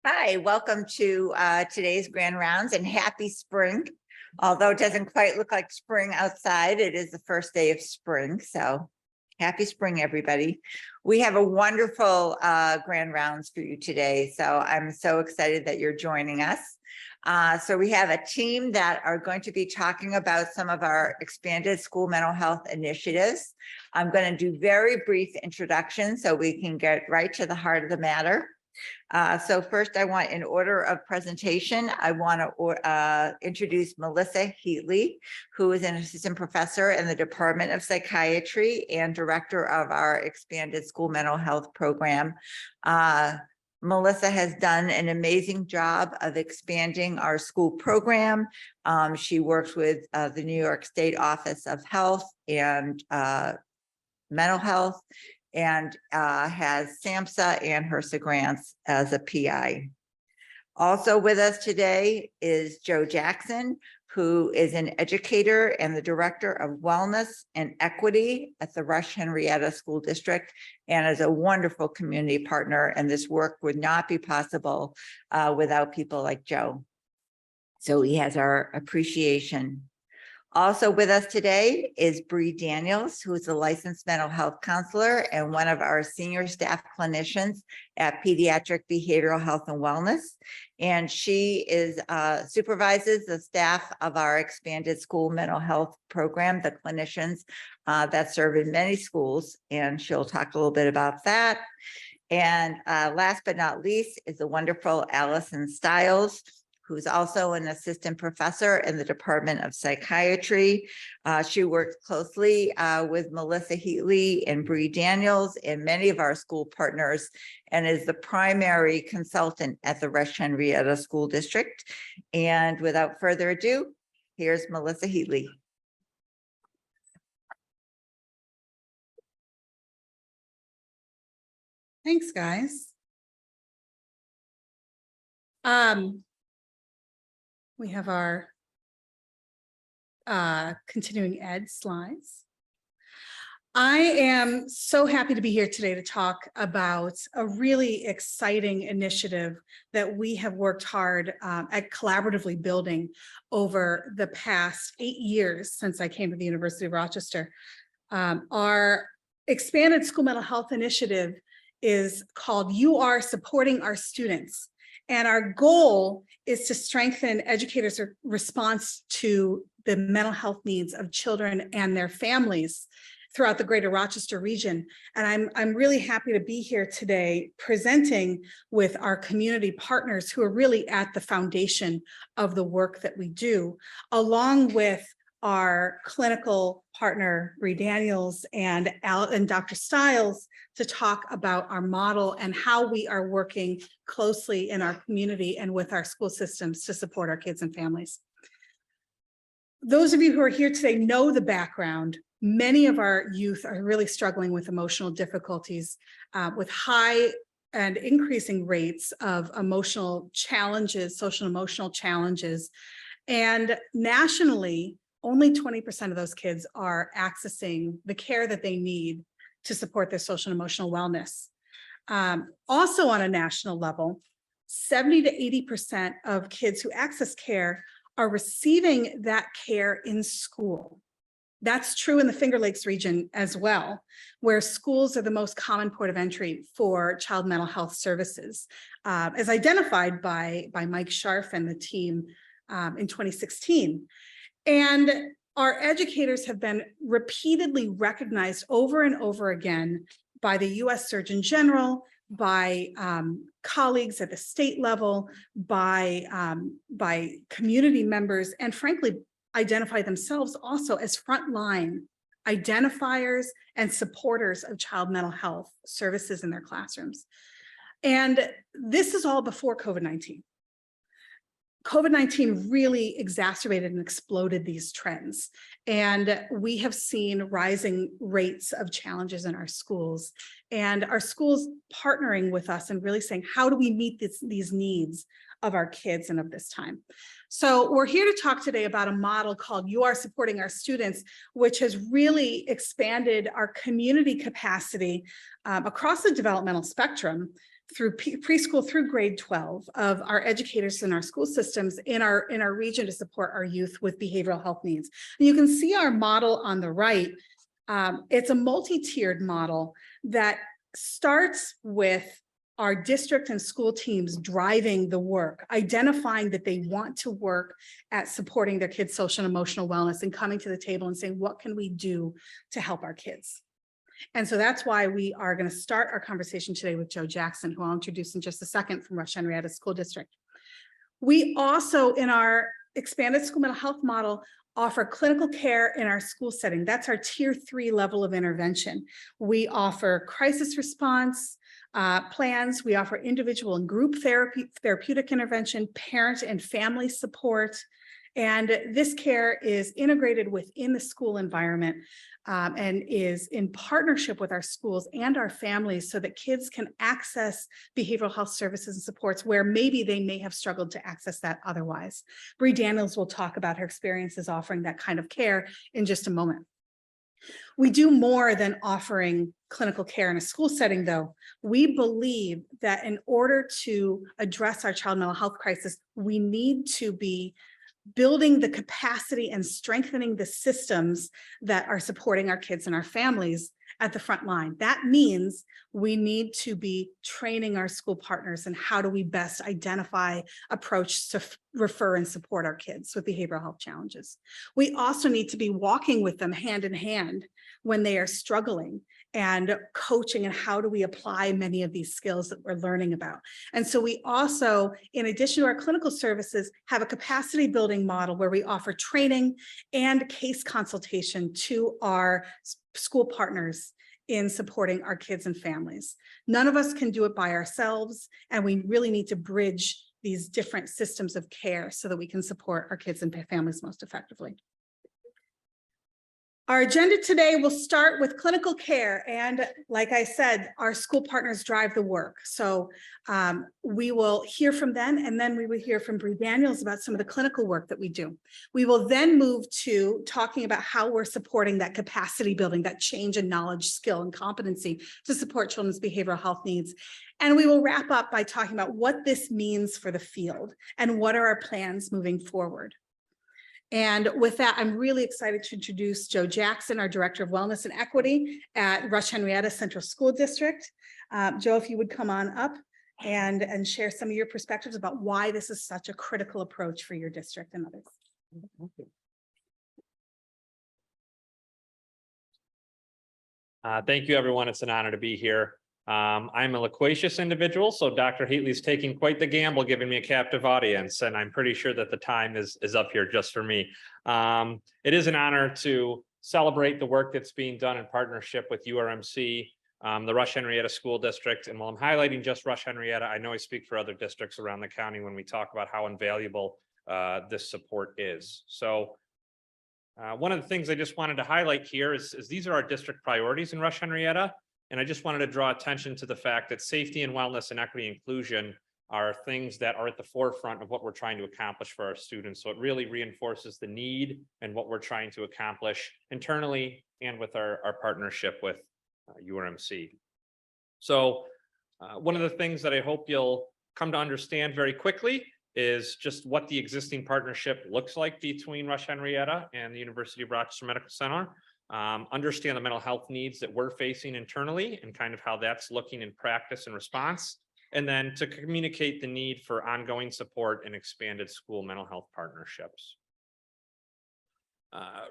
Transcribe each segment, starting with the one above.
Hi, welcome to today's Grand Rounds and happy spring. Although it doesn't quite look like spring outside, it is the first day of spring. So happy spring, everybody. We have a wonderful Grand Rounds for you today. So I'm so excited that you're joining us. So we have a team that are going to be talking about some of our expanded school mental health initiatives. I'm going to do very brief introductions so we can get right to the heart of the matter. So first, I want, in order of presentation, I want to introduce Melissa Heatley, who is an assistant professor in the Department of Psychiatry and director of our expanded school mental health program. Melissa has done an amazing job of expanding our school program. She works with the New York State Office of Health and Mental Health, and has SAMHSA and HRSA grants as a PI. Also with us today is Joe Jackson, who is an educator and the director of wellness and equity at the Rush Henrietta School District, and is a wonderful community partner. And this work would not be possible without people like Joe. So he has our appreciation. Also with us today is Bree Daniels, who is a licensed mental health counselor and one of our senior staff clinicians at Pediatric Behavioral Health and Wellness. And she supervises the staff of our expanded school mental health program, the clinicians that serve in many schools. And she'll talk a little bit about that. And last but not least is the wonderful Allison Stiles, who's also an assistant professor in the Department of Psychiatry. She works closely with Melissa Heatley and Bree Daniels and many of our school partners, and is the primary consultant at the Rush Henrietta School District. And without further ado, here's Melissa Heatley. Thanks, guys. We have our continuing ed slides. I am so happy to be here today to talk about a really exciting initiative that we have worked hard at collaboratively building over the past 8 years since I came to the University of Rochester. Our expanded school mental health initiative is called You Are Supporting Our Students. And our goal is to strengthen educators' response to the mental health needs of children and their families throughout the greater Rochester region. And I'm really happy to be here today presenting with our community partners who are really at the foundation of the work that we do, along with our clinical partner, Bree Daniels and Dr. Stiles, to talk about our model and how we are working closely in our community and with our school systems to support our kids and families. Those of you who are here today know the background. Many of our youth are really struggling with emotional difficulties, with high and increasing rates of emotional challenges, social and emotional challenges. And nationally, only 20% of those kids are accessing the care that they need to support their social and emotional wellness. Also on a national level, 70 to 80% of kids who access care are receiving that care in school. That's true in the Finger Lakes region as well, where schools are the most common port of entry for child mental health services, as identified by Mike Scharf and the team in 2016. And our educators have been repeatedly recognized over and over again by the U.S. Surgeon General, by colleagues at the state level, by community members, and frankly, identify themselves also as frontline identifiers and supporters of child mental health services in their classrooms. And this is all before COVID-19. COVID-19 really exacerbated and exploded these trends. And we have seen rising rates of challenges in our schools, and our schools partnering with us and really saying, how do we meet these needs of our kids and of this time? So we're here to talk today about a model called You Are Supporting Our Students, which has really expanded our community capacity across the developmental spectrum through preschool through grade 12 of our educators in our school systems in our region to support our youth with behavioral health needs. And you can see our model on the right. It's a multi-tiered model that starts with our district and school teams driving the work, identifying that they want to work at supporting their kids' social and emotional wellness and coming to the table and saying, what can we do to help our kids? And so that's why we are going to start our conversation today with Joe Jackson, who I'll introduce in just a second, from Rush Henrietta School District. We also, in our expanded school mental health model, offer clinical care in our school setting. That's our tier 3 level of intervention. We offer crisis response plans. We offer individual and group therapy, therapeutic intervention, parent and family support. And this care is integrated within the school environment and is in partnership with our schools and our families so that kids can access behavioral health services and supports where maybe they may have struggled to access that otherwise. Bree Daniels will talk about her experiences offering that kind of care in just a moment. We do more than offering clinical care in a school setting, though. We believe that in order to address our child mental health crisis, we need to be building the capacity and strengthening the systems that are supporting our kids and our families at the front line. That means we need to be training our school partners in how do we best identify approach to refer and support our kids with behavioral health challenges. We also need to be walking with them hand in hand when they are struggling and coaching and how do we apply many of these skills that we're learning about. And so we also, in addition to our clinical services, have a capacity building model where we offer training and case consultation to our school partners in supporting our kids and families. None of us can do it by ourselves, and we really need to bridge these different systems of care so that we can support our kids and families most effectively. Our agenda today will start with clinical care. And like I said, our school partners drive the work. So we will hear from them, and then we will hear from Bree Daniels about some of the clinical work that we do. We will then move to talking about how we're supporting that capacity building, that change in knowledge, skill, and competency to support children's behavioral health needs. And we will wrap up by talking about what this means for the field and what are our plans moving forward. And with that, I'm really excited to introduce Joe Jackson, our Director of Wellness and Equity at Rush Henrietta Central School District. Joe, if you would come on up and share some of your perspectives about why this is such a critical approach for your district and others. Thank you, everyone. It's an honor to be here. I'm a loquacious individual, so Dr. Heatley's taking quite the gamble, giving me a captive audience, and I'm pretty sure that the time is up here just for me. It is an honor to celebrate the work that's being done in partnership with URMC, the Rush Henrietta School District, and while I'm highlighting just Rush Henrietta, I know I speak for other districts around the county when we talk about how invaluable this support is. So one of the things I just wanted to highlight here is these are our district priorities in Rush Henrietta. And I just wanted to draw attention to the fact that safety and wellness and equity inclusion are things that are at the forefront of what we're trying to accomplish for our students. So it really reinforces the need and what we're trying to accomplish internally and with our partnership with URMC. So one of the things that I hope you'll come to understand very quickly is just what the existing partnership looks like between Rush Henrietta and the University of Rochester Medical Center. Understand the mental health needs that we're facing internally and kind of how that's looking in practice and response, and then to communicate the need for ongoing support and expanded school mental health partnerships.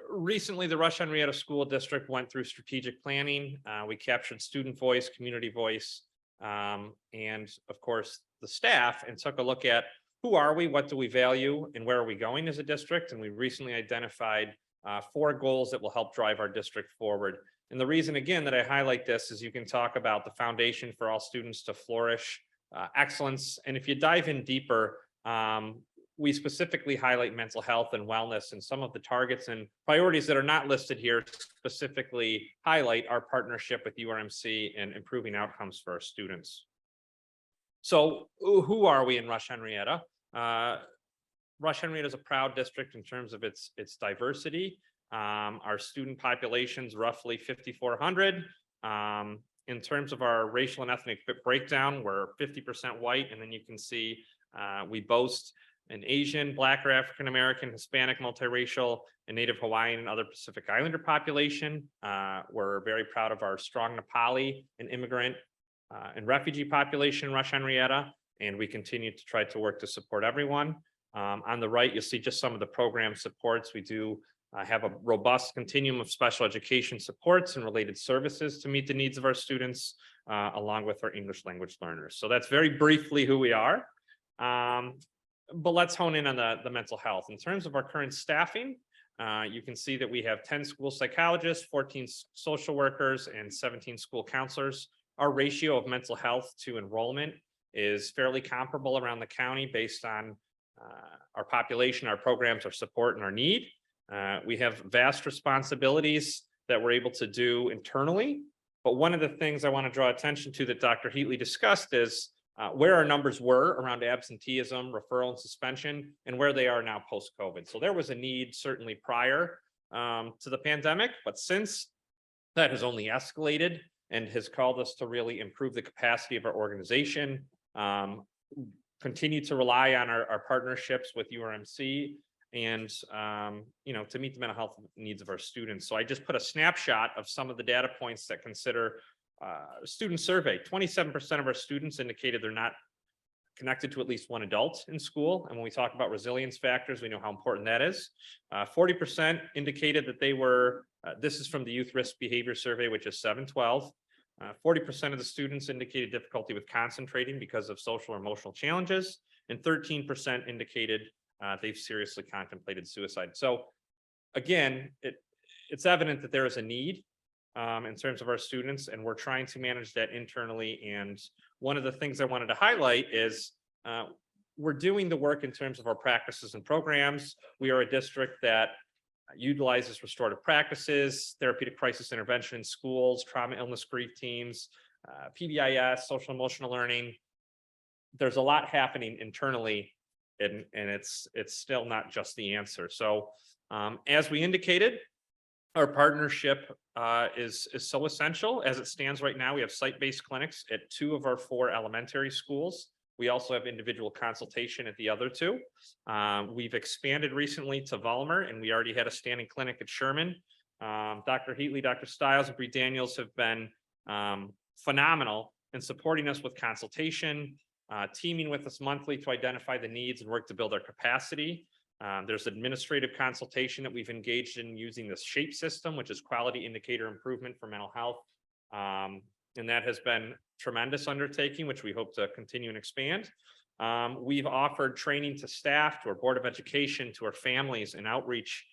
Recently, the Rush Henrietta School District went through strategic planning. We captured student voice, community voice, and of course the staff, and took a look at who are we, what do we value, and where are we going as a district. And we recently identified 4 goals that will help drive our district forward. And the reason, again, that I highlight this is you can talk about the foundation for all students to flourish, excellence. And if you dive in deeper, we specifically highlight mental health and wellness, and some of the targets and priorities that are not listed here specifically highlight our partnership with URMC and improving outcomes for our students. So who are we in Rush Henrietta? Rush Henrietta is a proud district in terms of its diversity. Our student population's roughly 5,400. And in terms of our racial and ethnic breakdown, we're 50% white, and then you can see we boast an Asian, Black or African American, Hispanic, multiracial, and Native Hawaiian and other Pacific Islander population. We're very proud of our strong Nepali and immigrant and refugee population in Rush Henrietta, and we continue to try to work to support everyone. On the right, you'll see just some of the program supports. We do have a robust continuum of special education supports and related services to meet the needs of our students, along with our English language learners. So that's very briefly who we are. But let's hone in on the mental health. In terms of our current staffing, you can see that we have 10 school psychologists, 14 social workers, and 17 school counselors. Our ratio of mental health to enrollment is fairly comparable around the county based on our population, our programs, our support, and our need. We have vast responsibilities that we're able to do internally. But one of the things I want to draw attention to that Dr. Heatley discussed is where our numbers were around absenteeism, referral, and suspension, and where they are now post-COVID. So there was a need certainly prior to the pandemic, but since that has only escalated and has called us to really improve the capacity of our organization, continue to rely on our partnerships with URMC and to meet the mental health needs of our students. So I just put a snapshot of some of the data points that consider student survey. 27% of our students indicated they're not connected to at least one adult in school. And when we talk about resilience factors, we know how important that is. 40% indicated that they were, this is from the Youth Risk Behavior Survey, which is 712. 40% of the students indicated difficulty with concentrating because of social or emotional challenges, and 13% indicated they've seriously contemplated suicide. So again, it's evident that there is a need in terms of our students, and we're trying to manage that internally. And one of the things I wanted to highlight is we're doing the work in terms of our practices and programs. We are a district that utilizes restorative practices, therapeutic crisis intervention in schools, trauma, illness, grief teams, PBIS, social emotional learning. There's a lot happening internally, and it's still not just the answer. So as we indicated, our partnership is so essential. As it stands right now, we have site-based clinics at 2 of our 4 elementary schools. We also have individual consultation at the other 2. We've expanded recently to Vollmer, and we already had a standing clinic at Sherman. Dr. Heatley, Dr. Stiles, and Bree Daniels have been phenomenal in supporting us with consultation, teaming with us monthly to identify the needs and work to build our capacity. There's administrative consultation that we've engaged in using this SHAPE system, which is quality indicator improvement for mental health. And that has been tremendous undertaking, which we hope to continue and expand. We've offered training to staff, to our Board of Education, to our families, and outreach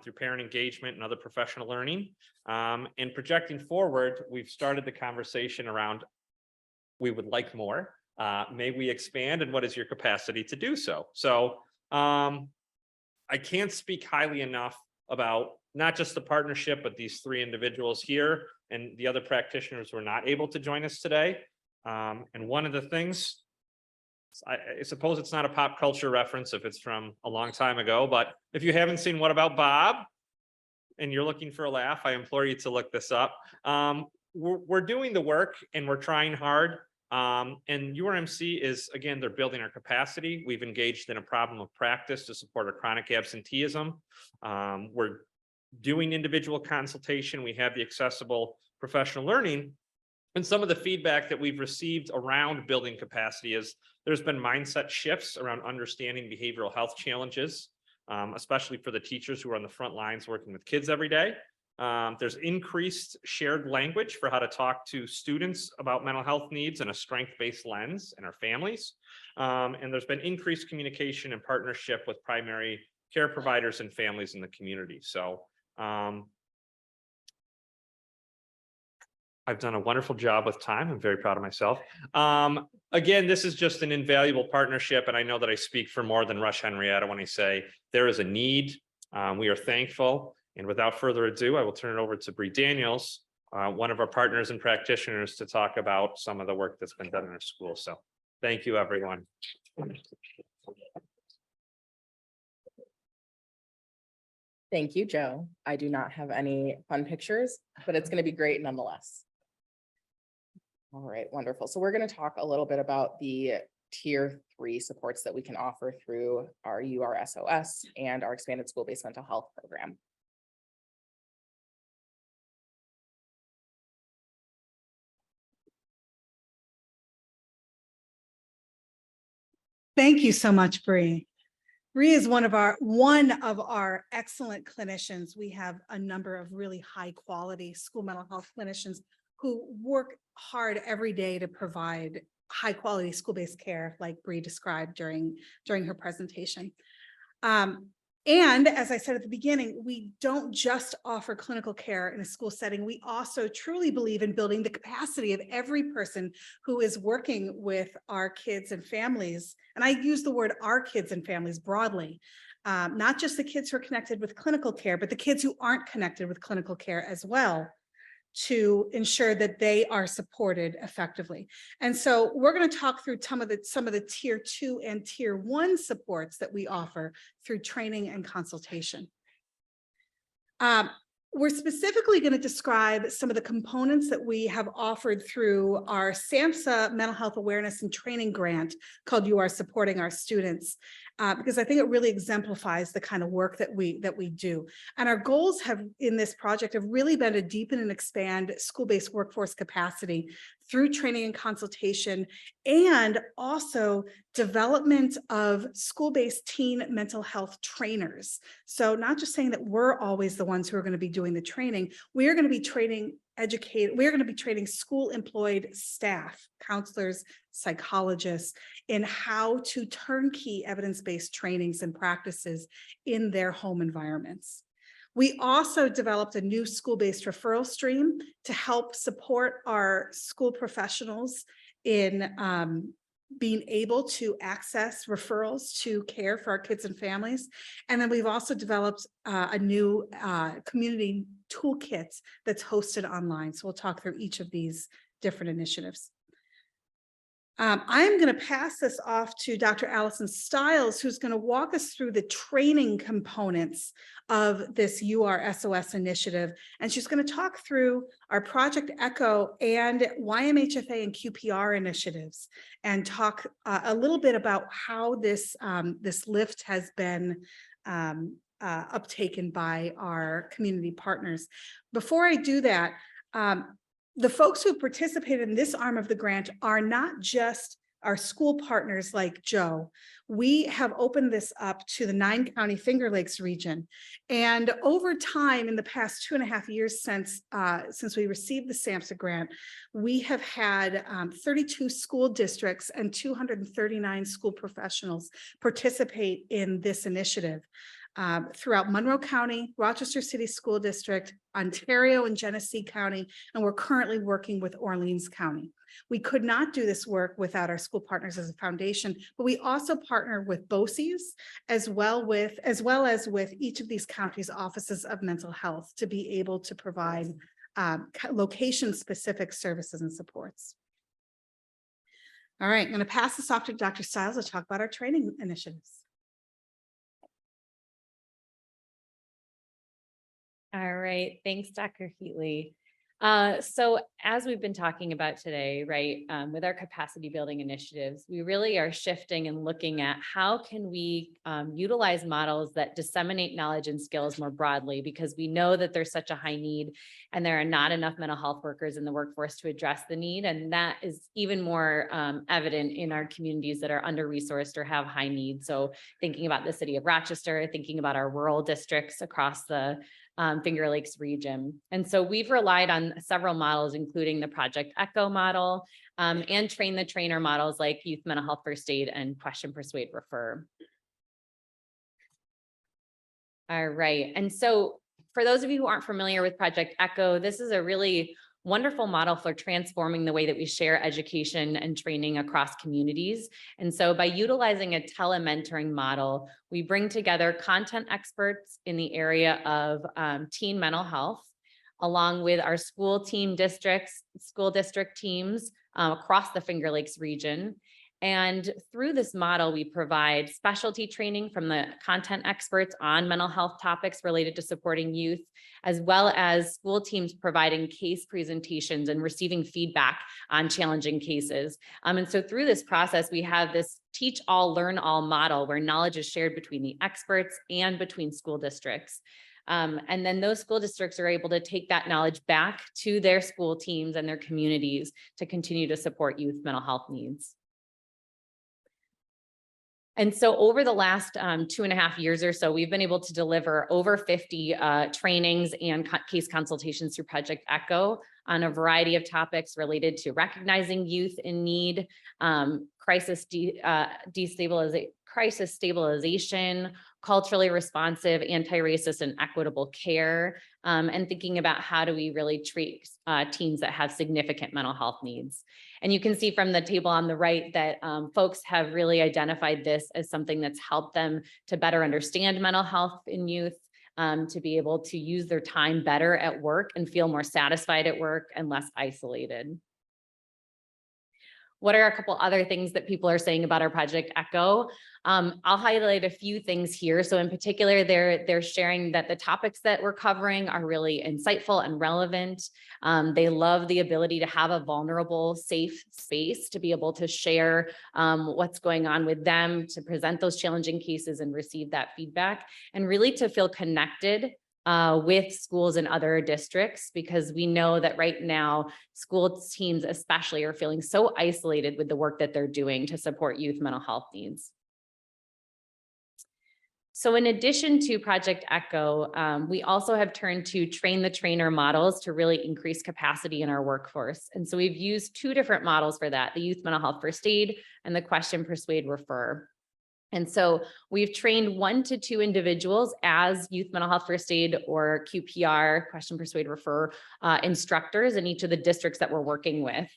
through parent engagement and other professional learning. And projecting forward, we've started the conversation around, we would like more. May we expand, and what is your capacity to do so? So I can't speak highly enough about not just the partnership, but these 3 individuals here and the other practitioners who are not able to join us today. And one of the things, I suppose it's not a pop culture reference if it's from a long time ago, but if you haven't seen What About Bob and you're looking for a laugh, I implore you to look this up. We're doing the work and we're trying hard. And URMC is, again, they're building our capacity. We've engaged in a problem of practice to support our chronic absenteeism. We're doing individual consultation. We have the accessible professional learning. And some of the feedback that we've received around building capacity is there's been mindset shifts around understanding behavioral health challenges, especially for the teachers who are on the front lines working with kids every day. There's increased shared language for how to talk to students about mental health needs in a strength-based lens in our families. And there's been increased communication and partnership with primary care providers and families in the community. So I've done a wonderful job with time. I'm very proud of myself. Again, this is just an invaluable partnership. And I know that I speak for more than Rush Henrietta when I say there is a need. We are thankful. And without further ado, I will turn it over to Bree Daniels, one of our partners and practitioners, to talk about some of the work that's been done in our school. So thank you, everyone. Thank you, Joe. I do not have any fun pictures, but it's going to be great nonetheless. All right, wonderful. So we're going to talk a little bit about the tier 3 supports that we can offer through our URSOS and our expanded school-based mental health program. Thank you so much, Bree. Bree is one of our excellent clinicians. We have a number of really high quality school mental health clinicians who work hard every day to provide high quality school-based care, like Bree described during her presentation. And as I said at the beginning, we don't just offer clinical care in a school setting. We also truly believe in building the capacity of every person who is working with our kids and families. And I use the word our kids and families broadly, not just the kids who are connected with clinical care, but the kids who aren't connected with clinical care as well, to ensure that they are supported effectively. And so we're going to talk through some of the tier 2 and tier 1 supports that we offer through training and consultation. We're specifically going to describe some of the components that we have offered through our SAMHSA Mental Health Awareness and Training Grant called You Are Supporting Our Students, because I think it really exemplifies the kind of work that we do. And our goals in this project have really been to deepen and expand school-based workforce capacity through training and consultation, and also development of school-based teen mental health trainers. So not just saying that we're always the ones who are going to be doing the training, we are going to be we're going to be training school employed staff, counselors, psychologists in how to turnkey evidence-based trainings and practices in their home environments. We also developed a new school-based referral stream to help support our school professionals in being able to access referrals to care for our kids and families. And then we've also developed a new community toolkit that's hosted online. So we'll talk through each of these different initiatives. I'm going to pass this off to Dr. Allison Stiles, who's going to walk us through the training components of this URSOS initiative. And she's going to talk through our Project ECHO and YMHFA and QPR initiatives, and talk a little bit about how this lift has been uptaken by our community partners. Before I do that, the folks who participated in this arm of the grant are not just our school partners like Joe. We have opened this up to the 9-county Finger Lakes region. And over time, in the past 2.5 years since we received the SAMHSA grant, we have had 32 school districts and 239 school professionals participate in this initiative. Throughout Monroe County, Rochester City School District, Ontario and Genesee County, and we're currently working with Orleans County. We could not do this work without our school partners as a foundation, but we also partner with BOCES as well as with each of these counties' offices of mental health to be able to provide location-specific services and supports. All right, I'm going to pass this off to Dr. Stiles to talk about our training initiatives. All right, thanks, Dr. Heatley. So as we've been talking about today, right, with our capacity building initiatives, we really are shifting and looking at how can we utilize models that disseminate knowledge and skills more broadly, because we know that there's such a high need and there are not enough mental health workers in the workforce to address the need. And that is even more evident in our communities that are under-resourced or have high needs. So thinking about the city of Rochester, thinking about our rural districts across the Finger Lakes region. And so we've relied on several models, including the Project ECHO model and train the trainer models like Youth Mental Health First Aid and Question, Persuade, Refer. All right. And so for those of you who aren't familiar with Project ECHO, this is a really wonderful model for transforming the way that we share education and training across communities. And so by utilizing a telementoring model, we bring together content experts in the area of teen mental health, along with our school district teams across the Finger Lakes region. And through this model, we provide specialty training from the content experts on mental health topics related to supporting youth, as well as school teams providing case presentations and receiving feedback on challenging cases. And so through this process, we have this teach all, learn all model where knowledge is shared between the experts and between school districts. And then those school districts are able to take that knowledge back to their school teams and their communities to continue to support youth mental health needs. And so over the last 2.5 years or so, we've been able to deliver over 50 trainings and case consultations through Project ECHO on a variety of topics related to recognizing youth in need, crisis stabilization, culturally responsive, anti-racist and equitable care, and thinking about how do we really treat teens that have significant mental health needs. And you can see from the table on the right that folks have really identified this as something that's helped them to better understand mental health in youth, to be able to use their time better at work and feel more satisfied at work and less isolated. What are a couple other things that people are saying about our Project ECHO? I'll highlight a few things here. So in particular, they're sharing that the topics that we're covering are really insightful and relevant. They love the ability to have a vulnerable, safe space to be able to share what's going on with them, to present those challenging cases and receive that feedback, and really to feel connected with schools and other districts, because we know that right now school teams especially are feeling so isolated with the work that they're doing to support youth mental health needs. So in addition to Project ECHO, we also have turned to train the trainer models to really increase capacity in our workforce. And so we've used 2 different models for that, the youth mental health first aid and the question, persuade, refer. And so we've trained 1 to 2 individuals as youth mental health first aid or QPR, question, persuade, refer instructors in each of the districts that we're working with.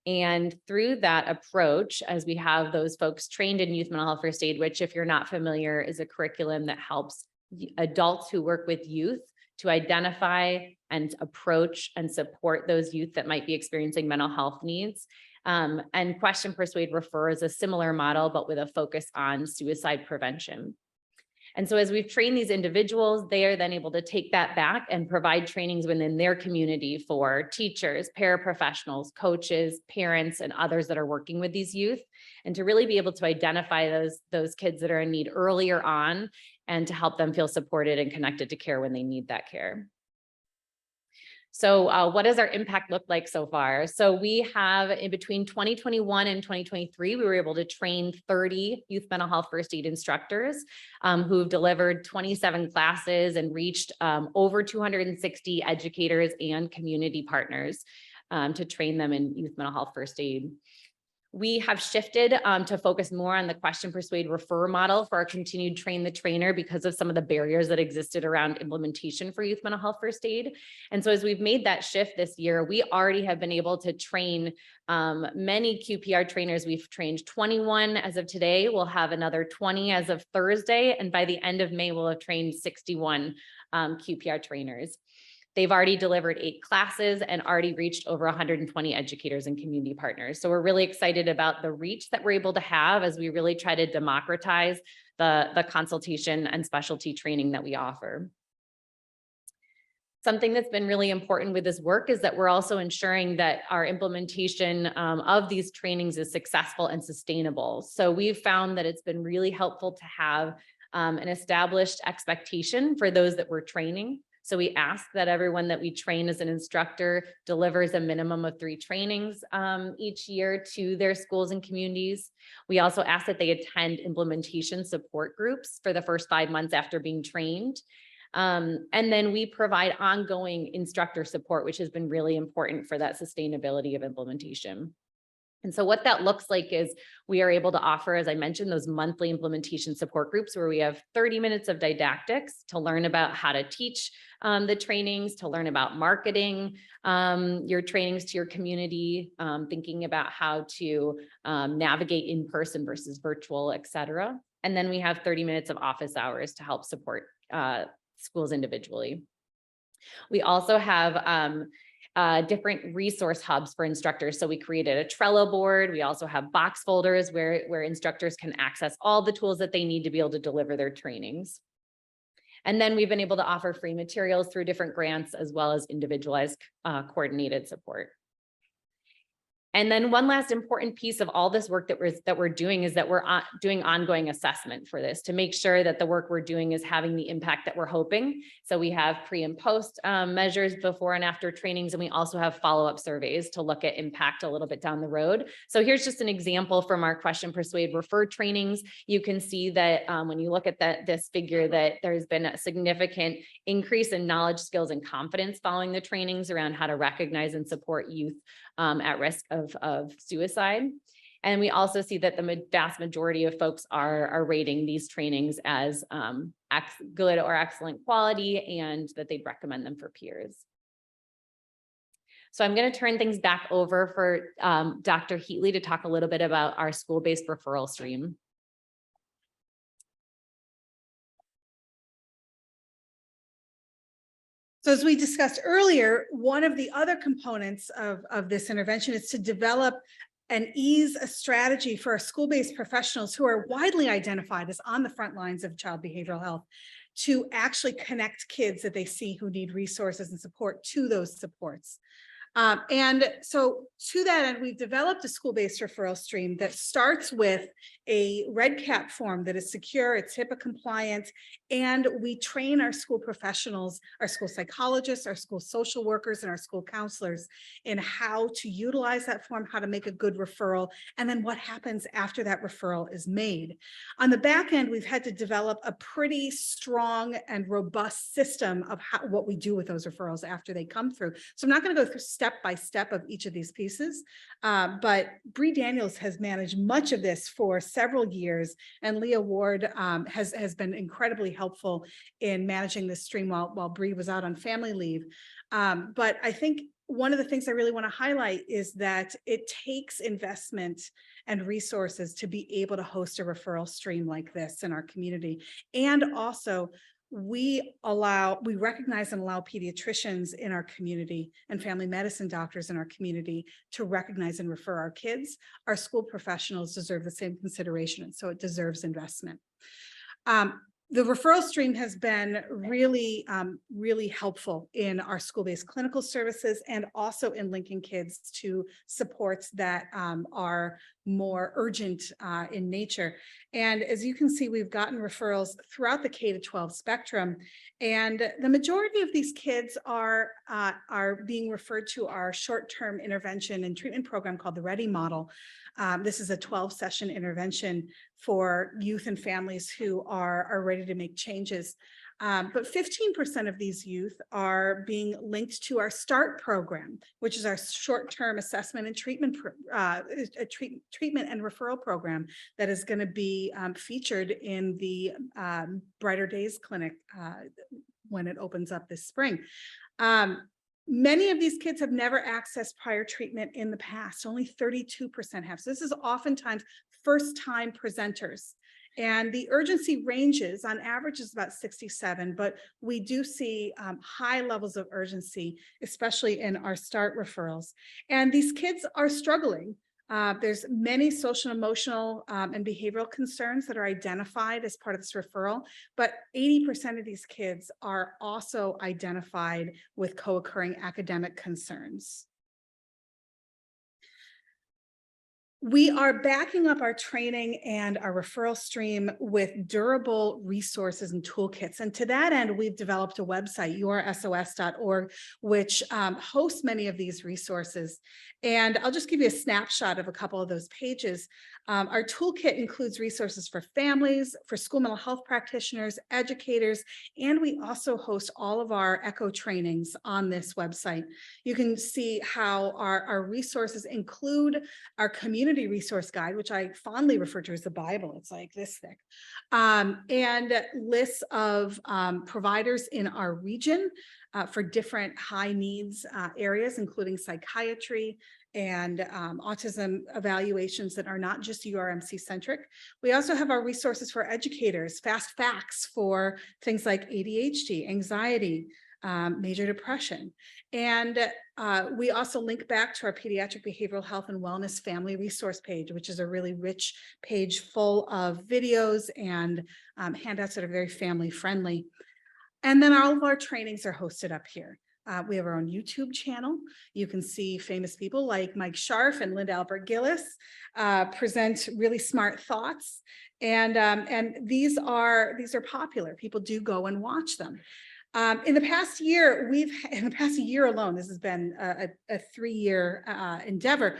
And through that approach, as we have those folks trained in youth mental health first aid, which if you're not familiar is a curriculum that helps adults who work with youth to identify and approach and support those youth that might be experiencing mental health needs. And question, persuade, refer is a similar model, but with a focus on suicide prevention. And so as we've trained these individuals, they are then able to take that back and provide trainings within their community for teachers, paraprofessionals, coaches, parents, and others that are working with these youth, and to really be able to identify those kids that are in need earlier on and to help them feel supported and connected to care when they need that care. So what does our impact look like so far? So we have in between 2021 and 2023, we were able to train 30 youth mental health first aid instructors who've delivered 27 classes and reached over 260 educators and community partners to train them in youth mental health first aid. We have shifted to focus more on the question, persuade, refer model for our continued train the trainer because of some of the barriers that existed around implementation for youth mental health first aid. And so as we've made that shift this year, we already have been able to train many QPR trainers. We've trained 21 as of today. We'll have another 20 as of Thursday. And by the end of May, we'll have trained 61 QPR trainers. They've already delivered 8 classes and already reached over 120 educators and community partners. So we're really excited about the reach that we're able to have as we really try to democratize the consultation and specialty training that we offer. Something that's been really important with this work is that we're also ensuring that our implementation of these trainings is successful and sustainable. So we've found that it's been really helpful to have an established expectation for those that we're training. So we ask that everyone that we train as an instructor delivers a minimum of 3 trainings each year to their schools and communities. We also ask that they attend implementation support groups for the first 5 months after being trained. And then we provide ongoing instructor support, which has been really important for that sustainability of implementation. And so what that looks like is we are able to offer, as I mentioned, those monthly implementation support groups where we have 30 minutes of didactics to learn about how to teach the trainings, to learn about marketing your trainings to your community, thinking about how to navigate in person versus virtual, et cetera. And then we have 30 minutes of office hours to help support schools individually. We also have different resource hubs for instructors. So we created a Trello board. We also have box folders where instructors can access all the tools that they need to be able to deliver their trainings. And then we've been able to offer free materials through different grants as well as individualized coordinated support. And then one last important piece of all this work that we're doing is that we're doing ongoing assessment for this to make sure that the work we're doing is having the impact that we're hoping. So we have pre and post measures before and after trainings, and we also have follow-up surveys to look at impact a little bit down the road. So here's just an example from our Question, Persuade, Refer trainings. You can see that when you look at this figure, that there's been a significant increase in knowledge, skills, and confidence following the trainings around how to recognize and support youth at risk of suicide. And we also see that the vast majority of folks are rating these trainings as good or excellent quality, and that they'd recommend them for peers. So I'm going to turn things back over for Dr. Heatley to talk a little bit about our school-based referral stream. So as we discussed earlier, one of the other components of this intervention is to develop and ease a strategy for our school-based professionals who are widely identified as on the front lines of child behavioral health to actually connect kids that they see who need resources and support to those supports. And so to that end, we've developed a school-based referral stream that starts with a red cap form that is secure, it's HIPAA compliant, and we train our school professionals, our school psychologists, our school social workers, and our school counselors in how to utilize that form, how to make a good referral, and then what happens after that referral is made. On the back end, we've had to develop a pretty strong and robust system of what we do with those referrals after they come through. So I'm not going to go through step by step of each of these pieces, but Bree Daniels has managed much of this for several years, and Leah Ward has been incredibly helpful in managing this stream while Bree was out on family leave. But I think one of the things I really want to highlight is that it takes investment and resources to be able to host a referral stream like this in our community. And also, we recognize and allow pediatricians in our community and family medicine doctors in our community to recognize and refer our kids. Our school professionals deserve the same consideration, and so it deserves investment. The referral stream has been really, really helpful in our school-based clinical services and also in linking kids to supports that are more urgent in nature. And as you can see, we've gotten referrals throughout the K-12 spectrum, and the majority of these kids are being referred to our short-term intervention and treatment program called the READY model. This is a 12-session intervention for youth and families who are ready to make changes. But 15% of these youth are being linked to our START program, which is our short-term assessment and treatment and referral program that is going to be featured in the Brighter Days Clinic when it opens up this spring. Many of these kids have never accessed prior treatment in the past. Only 32% have. So this is oftentimes first-time presenters. And the urgency ranges, on average is about 67, but we do see high levels of urgency, especially in our START referrals. And these kids are struggling. There's many social, emotional, and behavioral concerns that are identified as part of this referral, but 80% of these kids are also identified with co-occurring academic concerns. We are backing up our training and our referral stream with durable resources and toolkits. And to that end, we've developed a website, yoursos.org, which hosts many of these resources. And I'll just give you a snapshot of a couple of those pages. Our toolkit includes resources for families, for school mental health practitioners, educators, and we also host all of our ECHO trainings on this website. You can see how our resources include our community resource guide, which I fondly refer to as the Bible. It's like this thick, and lists of providers in our region for different high needs areas, including psychiatry and autism evaluations that are not just URMC centric. We also have our resources for educators, fast facts for things like ADHD, anxiety, major depression. And we also link back to our pediatric behavioral health and wellness family resource page, which is a really rich page full of videos and handouts that are very family friendly. And then all of our trainings are hosted up here. We have our own YouTube channel. You can see famous people like Mike Scharf and Linda Albert Gillis present really smart thoughts. And these are popular. People do go and watch them. In the past year, in the past year alone, this has been a 3-year endeavor.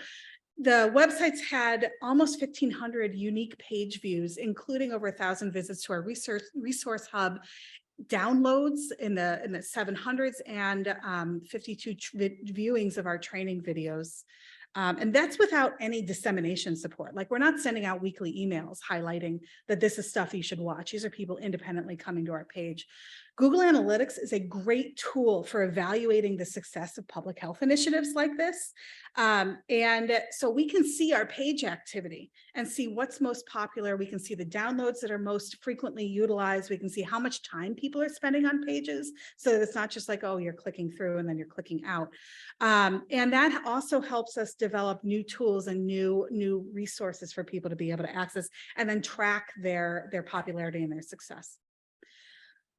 The website's had almost 1,500 unique page views, including over 1,000 visits to our resource hub, downloads in the 700s, and 52 viewings of our training videos. And that's without any dissemination support. Like, we're not sending out weekly emails highlighting that this is stuff you should watch. These are people independently coming to our page. Google Analytics is a great tool for evaluating the success of public health initiatives like this. And so we can see our page activity and see what's most popular. We can see the downloads that are most frequently utilized. We can see how much time people are spending on pages, so that it's not just like, oh, you're clicking through and then you're clicking out. And that also helps us develop new tools and new resources for people to be able to access and then track their popularity and their success.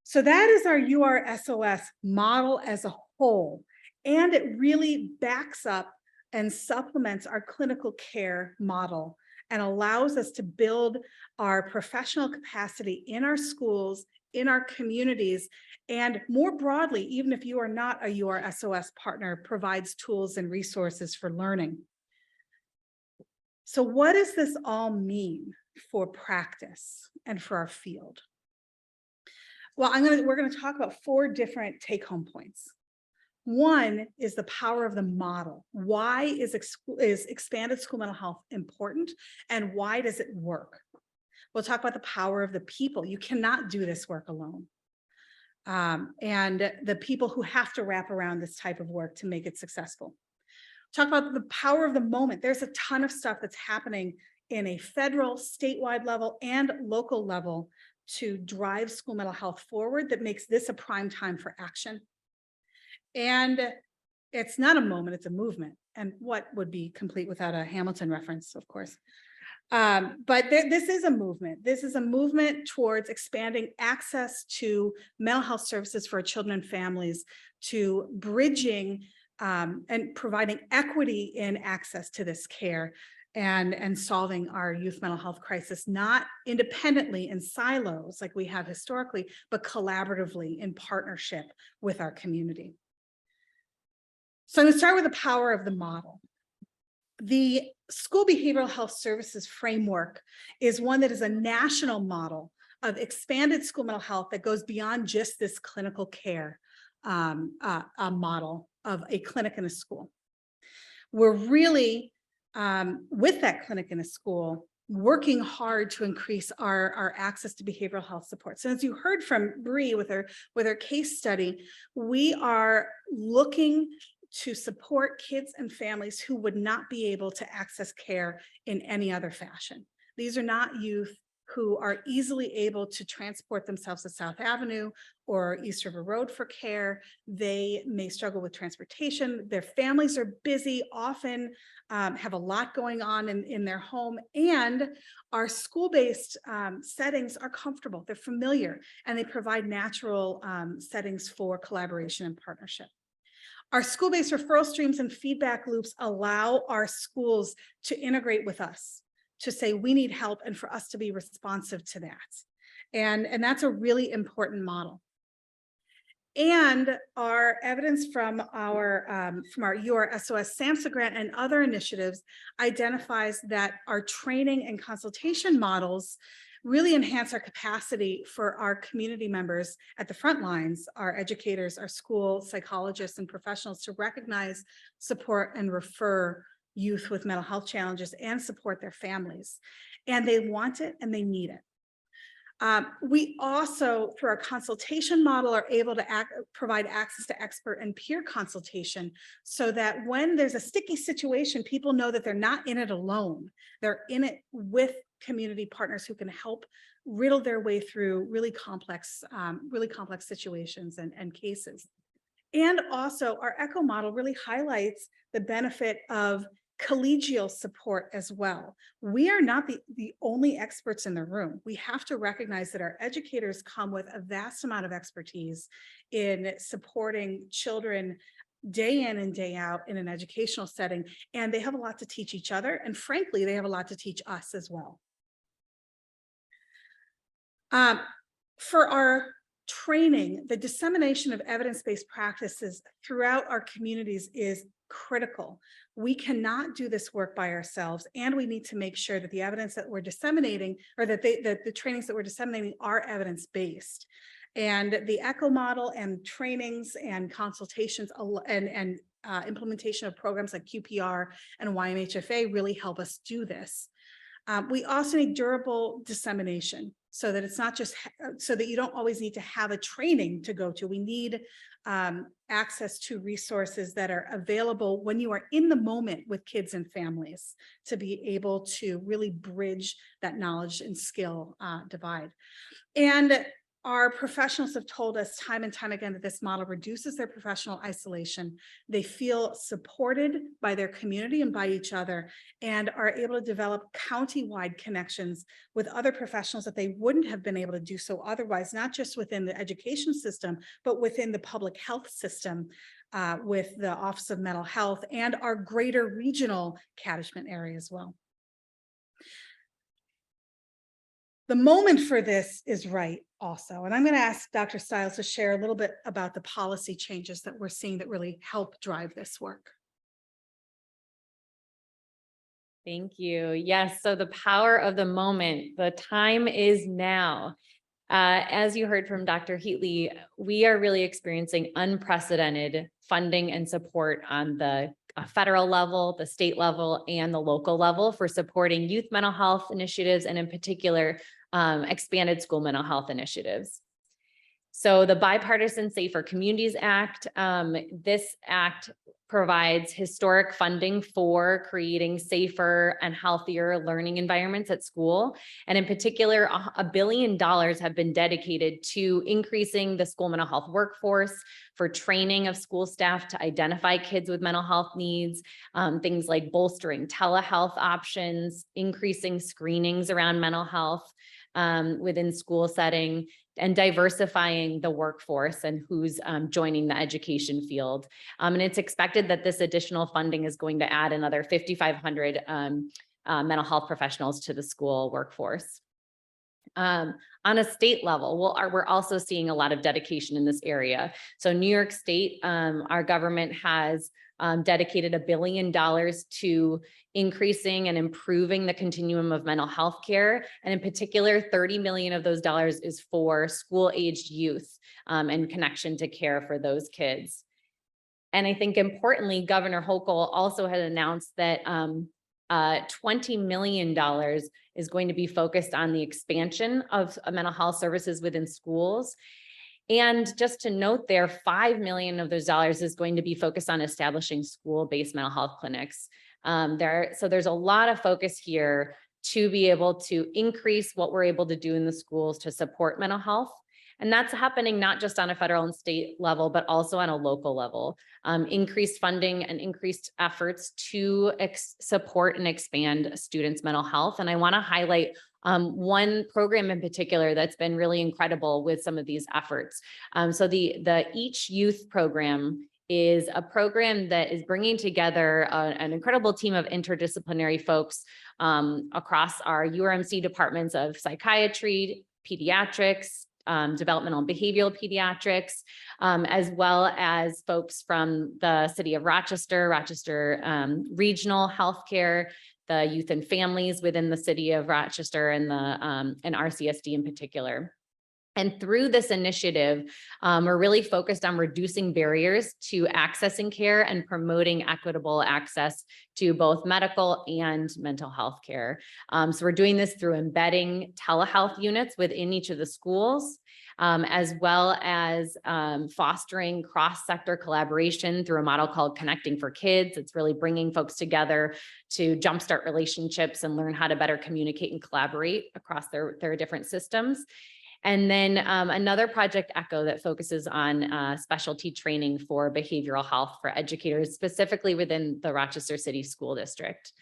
So that is our URSOS model as a whole, and it really backs up and supplements our clinical care model and allows us to build our professional capacity in our schools, in our communities, and more broadly, even if you are not a URSOS partner, provides tools and resources for learning. So what does this all mean for practice and for our field? Well, we're going to talk about 4 different take-home points. One is the power of the model. Why is expanded school mental health important, and why does it work? We'll talk about the power of the people. You cannot do this work alone. And the people who have to wrap around this type of work to make it successful. Talk about the power of the moment. There's a ton of stuff that's happening in a federal, statewide level, and local level to drive school mental health forward that makes this a prime time for action. And it's not a moment, it's a movement. And what would be complete without a Hamilton reference, of course. But this is a movement. This is a movement towards expanding access to mental health services for children and families, to bridging and providing equity in access to this care, and solving our youth mental health crisis, not independently in silos like we have historically, but collaboratively in partnership with our community. So I'm going to start with the power of the model. The school behavioral health services framework is one that is a national model of expanded school mental health that goes beyond just this clinical care model of a clinic in a school. We're really, with that clinic in a school, working hard to increase our access to behavioral health support. So as you heard from Bree with her case study, we are looking to support kids and families who would not be able to access care in any other fashion. These are not youth who are easily able to transport themselves to South Avenue or East River Road for care. They may struggle with transportation. Their families are busy, often have a lot going on in their home, and our school-based settings are comfortable. They're familiar, and they provide natural settings for collaboration and partnership. Our school-based referral streams and feedback loops allow our schools to integrate with us, to say we need help, and for us to be responsive to that. And that's a really important model. And our evidence from our URSOS SAMHSA grant and other initiatives identifies that our training and consultation models really enhance our capacity for our community members at the front lines, our educators, our school psychologists and professionals, to recognize, support, and refer youth with mental health challenges and support their families. And they want it and they need it. We also, through our consultation model, are able to provide access to expert and peer consultation, so that when there's a sticky situation, people know that they're not in it alone. They're in it with community partners who can help riddle their way through really complex situations and cases. And also our ECHO model really highlights the benefit of collegial support as well. We are not the only experts in the room. We have to recognize that our educators come with a vast amount of expertise in supporting children day in and day out in an educational setting, and they have a lot to teach each other. And frankly, they have a lot to teach us as well. For our training, the dissemination of evidence-based practices throughout our communities is critical. We cannot do this work by ourselves, and we need to make sure that the evidence that we're disseminating, or that the trainings that we're disseminating, are evidence-based. And the ECHO model and trainings and consultations and implementation of programs like QPR and YMHFA really help us do this. We also need durable dissemination, so that it's not just so that you don't always need to have a training to go to. We need access to resources that are available when you are in the moment with kids and families, to be able to really bridge that knowledge and skill divide. And our professionals have told us time and time again that this model reduces their professional isolation. They feel supported by their community and by each other, and are able to develop county-wide connections with other professionals that they wouldn't have been able to do so otherwise, not just within the education system, but within the public health system, with the Office of Mental Health and our greater regional catchment area as well. The moment for this is right also. And I'm going to ask Dr. Stiles to share a little bit about the policy changes that we're seeing that really help drive this work. Thank you. Yes, so the power of the moment, the time is now. As you heard from Dr. Heatley, we are really experiencing unprecedented funding and support on the federal level, the state level, and the local level for supporting youth mental health initiatives, and in particular, expanded school mental health initiatives. So the Bipartisan Safer Communities Act, this act provides historic funding for creating safer and healthier learning environments at school. And in particular, $1 billion have been dedicated to increasing the school mental health workforce, for training of school staff to identify kids with mental health needs, things like bolstering telehealth options, increasing screenings around mental health within school setting, and diversifying the workforce and who's joining the education field. And it's expected that this additional funding is going to add another 5,500 mental health professionals to the school workforce. On a state level, we're also seeing a lot of dedication in this area. So New York State, our government has dedicated $1 billion to increasing and improving the continuum of mental health care. And in particular, 30 million of those dollars is for school-aged youth and connection to care for those kids. And I think importantly, Governor Hochul also had announced that $20 million is going to be focused on the expansion of mental health services within schools. And just to note there, $5 million of those dollars is going to be focused on establishing school-based mental health clinics. So there's a lot of focus here to be able to increase what we're able to do in the schools to support mental health. And that's happening not just on a federal and state level, but also on a local level. Increased funding and increased efforts to support and expand students' mental health. And I want to highlight one program in particular that's been really incredible with some of these efforts. So the Each Youth program is a program that is bringing together an incredible team of interdisciplinary folks across our URMC departments of psychiatry, pediatrics, developmental and behavioral pediatrics, as well as folks from the city of Rochester, regional healthcare, the youth and families within the city of Rochester, and RCSD in particular. And through this initiative, we're really focused on reducing barriers to accessing care and promoting equitable access to both medical and mental health care. So we're doing this through embedding telehealth units within each of the schools, as well as fostering cross-sector collaboration through a model called Connecting for Kids. It's really bringing folks together to jumpstart relationships and learn how to better communicate and collaborate across their different systems. And then another project Echo that focuses on specialty training for behavioral health for educators, specifically within the Rochester City School District.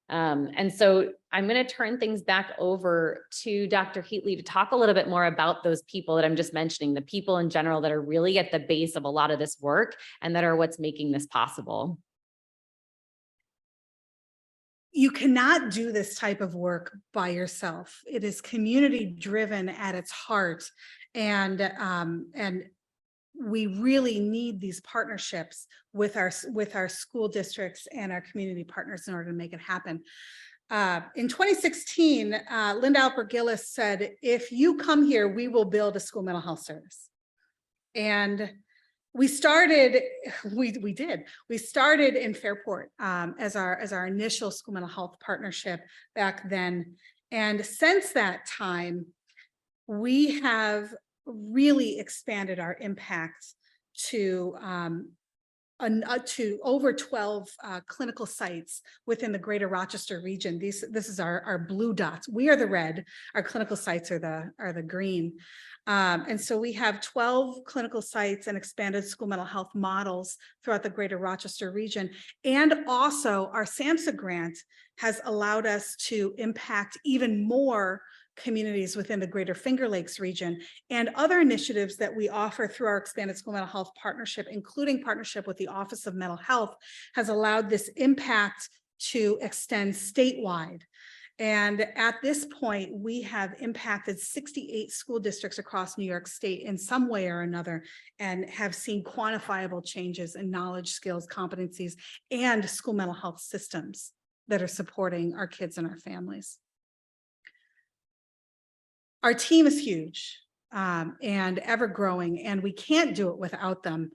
And so I'm going to turn things back over to Dr. Heatley to talk a little bit more about those people that I'm just mentioning, the people in general that are really at the base of a lot of this work and that are what's making this possible. You cannot do this type of work by yourself. It is community driven at its heart. And we really need these partnerships with our school districts and our community partners in order to make it happen. In 2016, Linda Alpert Gillis said, if you come here, we will build a school mental health service. And we started, we started in Fairport as our initial school mental health partnership back then. And since that time, we have really expanded our impact to over 12 clinical sites within the greater Rochester region. This is our blue dots. We are the red, our clinical sites are the green. And so we have 12 clinical sites and expanded school mental health models throughout the greater Rochester region. And also our SAMHSA grant has allowed us to impact even more communities within the greater Finger Lakes region, and other initiatives that we offer through our expanded school mental health partnership, including partnership with the Office of Mental Health, has allowed this impact to extend statewide. And at this point, we have impacted 68 school districts across New York State in some way or another, and have seen quantifiable changes in knowledge, skills, competencies, and school mental health systems that are supporting our kids and our families. Our team is huge and ever growing, and we can't do it without them.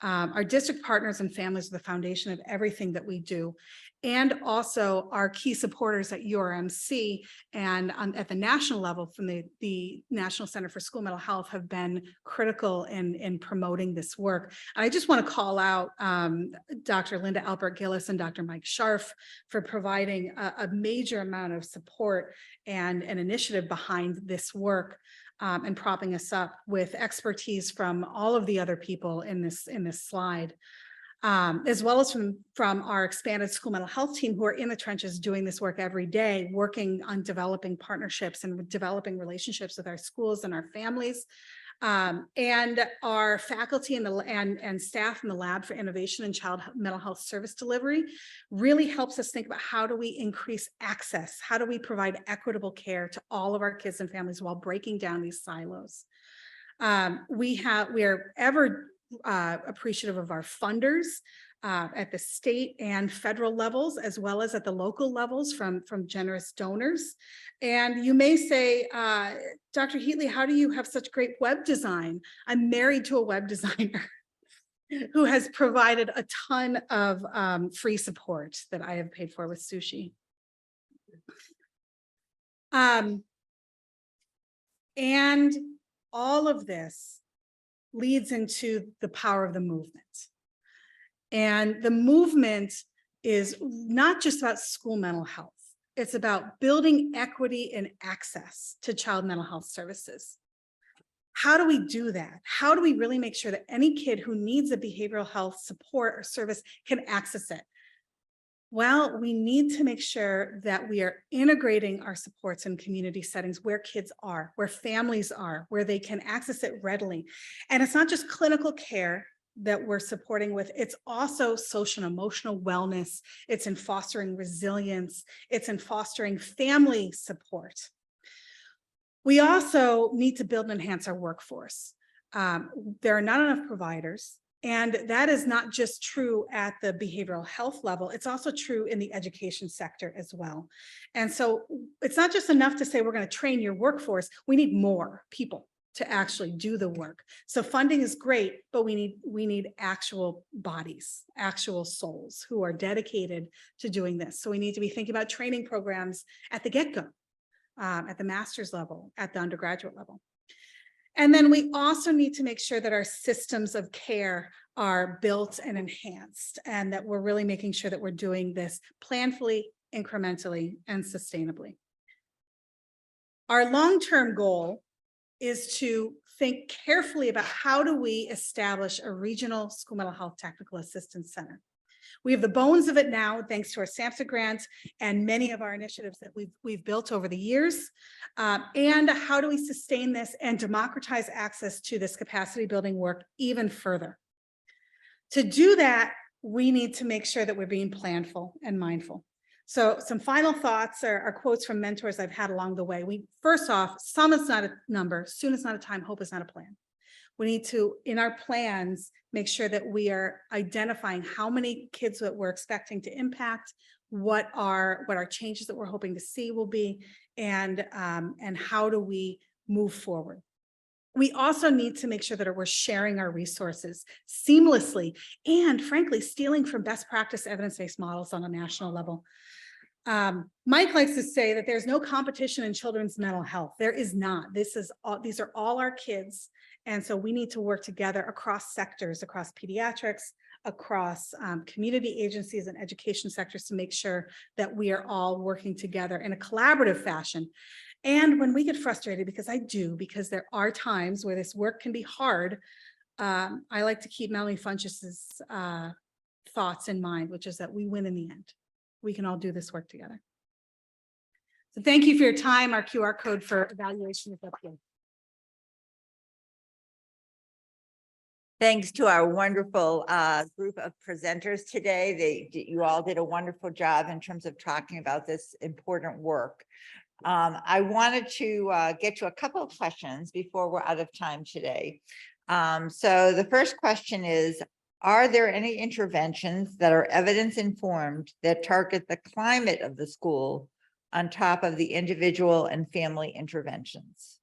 Our district partners and families are the foundation of everything that we do. And also our key supporters at URMC and at the national level from the National Center for School Mental Health have been critical in promoting this work. I just want to call out Dr. Linda Alpert Gillis and Dr. Mike Scharf for providing a major amount of support and an initiative behind this work. And propping us up with expertise from all of the other people in this slide, as well as from our expanded school mental health team who are in the trenches doing this work every day, working on developing partnerships and developing relationships with our schools and our families. And our faculty and staff in the Lab for Innovation and Child Mental Health Service Delivery really helps us think about how do we increase access? How do we provide equitable care to all of our kids and families while breaking down these silos? We are ever appreciative of our funders at the state and federal levels, as well as at the local levels from generous donors. And you may say, Dr. Heatley, how do you have such great web design? I'm married to a web designer who has provided a ton of free support that I have paid for with sushi. And all of this leads into the power of the movement. And the movement is not just about school mental health. It's about building equity and access to child mental health services. How do we do that? How do we really make sure that any kid who needs a behavioral health support or service can access it? Well, we need to make sure that we are integrating our supports in community settings where kids are, where families are, where they can access it readily. And it's not just clinical care that we're supporting with, it's also social and emotional wellness. It's in fostering resilience. It's in fostering family support. We also need to build and enhance our workforce. There are not enough providers. And that is not just true at the behavioral health level, it's also true in the education sector as well. And so it's not just enough to say we're going to train your workforce, we need more people to actually do the work. So funding is great, but we need actual bodies, actual souls who are dedicated to doing this. So we need to be thinking about training programs at the get-go, at the master's level, at the undergraduate level. And then we also need to make sure that our systems of care are built and enhanced, and that we're really making sure that we're doing this planfully, incrementally, and sustainably. Our long-term goal is to think carefully about how do we establish a regional school mental health technical assistance center. We have the bones of it now, thanks to our SAMHSA grant and many of our initiatives that we've built over the years. And how do we sustain this and democratize access to this capacity building work even further? To do that, we need to make sure that we're being planful and mindful. So some final thoughts are quotes from mentors I've had along the way. First off, some is not a number, soon is not a time, hope is not a plan. We need to, in our plans, make sure that we are identifying how many kids that we're expecting to impact, what our changes that we're hoping to see will be, and how do we move forward. We also need to make sure that we're sharing our resources seamlessly and frankly, stealing from best practice evidence-based models on a national level. Mike likes to say that there's no competition in children's mental health. There is not. These are all our kids. And so we need to work together across sectors, across pediatrics, across community agencies and education sectors to make sure that we are all working together in a collaborative fashion. And when we get frustrated, because there are times where this work can be hard, I like to keep Melanie Funchess's thoughts in mind, which is that we win in the end. We can all do this work together. So thank you for your time. Our QR code for evaluation is up here. Thanks to our wonderful group of presenters today. You all did a wonderful job in terms of talking about this important work. I wanted to get to a couple of questions before we're out of time today. So the first question is, are there any interventions that are evidence informed that target the climate of the school on top of the individual and family interventions?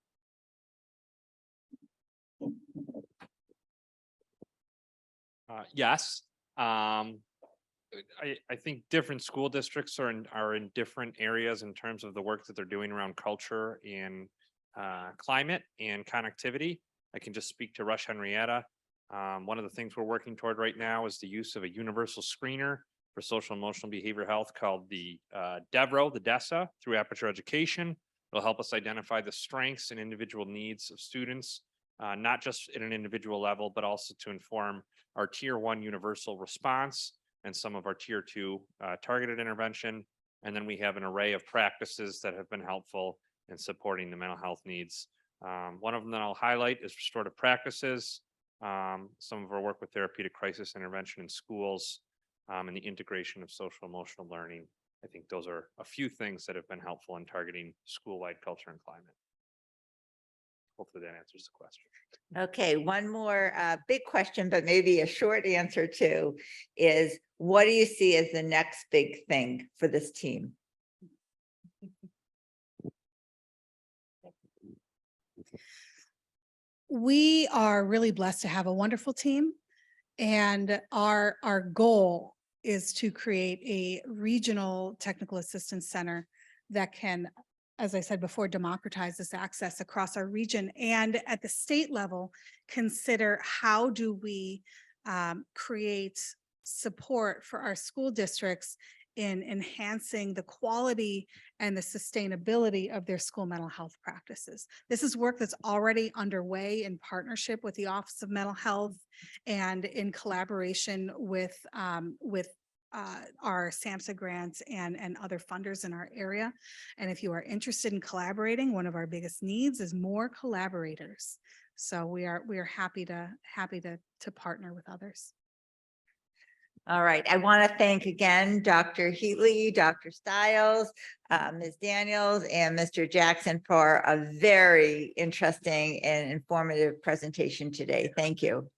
Yes. I think different school districts are in different areas in terms of the work that they're doing around culture and climate and connectivity. I can just speak to Rush Henrietta. One of the things we're working toward right now is the use of a universal screener for social emotional behavior health called the DESA through Aperture Education. It'll help us identify the strengths and individual needs of students, not just at an individual level, but also to inform our tier 1 universal response and some of our tier 2 targeted intervention. And then we have an array of practices that have been helpful in supporting the mental health needs. One of them that I'll highlight is restorative practices. Some of our work with therapeutic crisis intervention in schools, and the integration of social emotional learning. I think those are a few things that have been helpful in targeting school-wide culture and climate. Hopefully that answers the question. Okay, one more big question, but maybe a short answer too, is what do you see as the next big thing for this team? We are really blessed to have a wonderful team, and our goal is to create a regional technical assistance center that can, as I said before, democratize this access across our region, and at the state level, consider how do we create support for our school districts in enhancing the quality and the sustainability of their school mental health practices. This is work that's already underway in partnership with the Office of Mental Health and in collaboration with our SAMHSA grants and other funders in our area. And if you are interested in collaborating, one of our biggest needs is more collaborators. So we are happy to partner with others. All right, I want to thank again Dr. Heatley, Dr. Stiles, Ms. Daniels, and Mr. Jackson for a very interesting and informative presentation today. Thank you.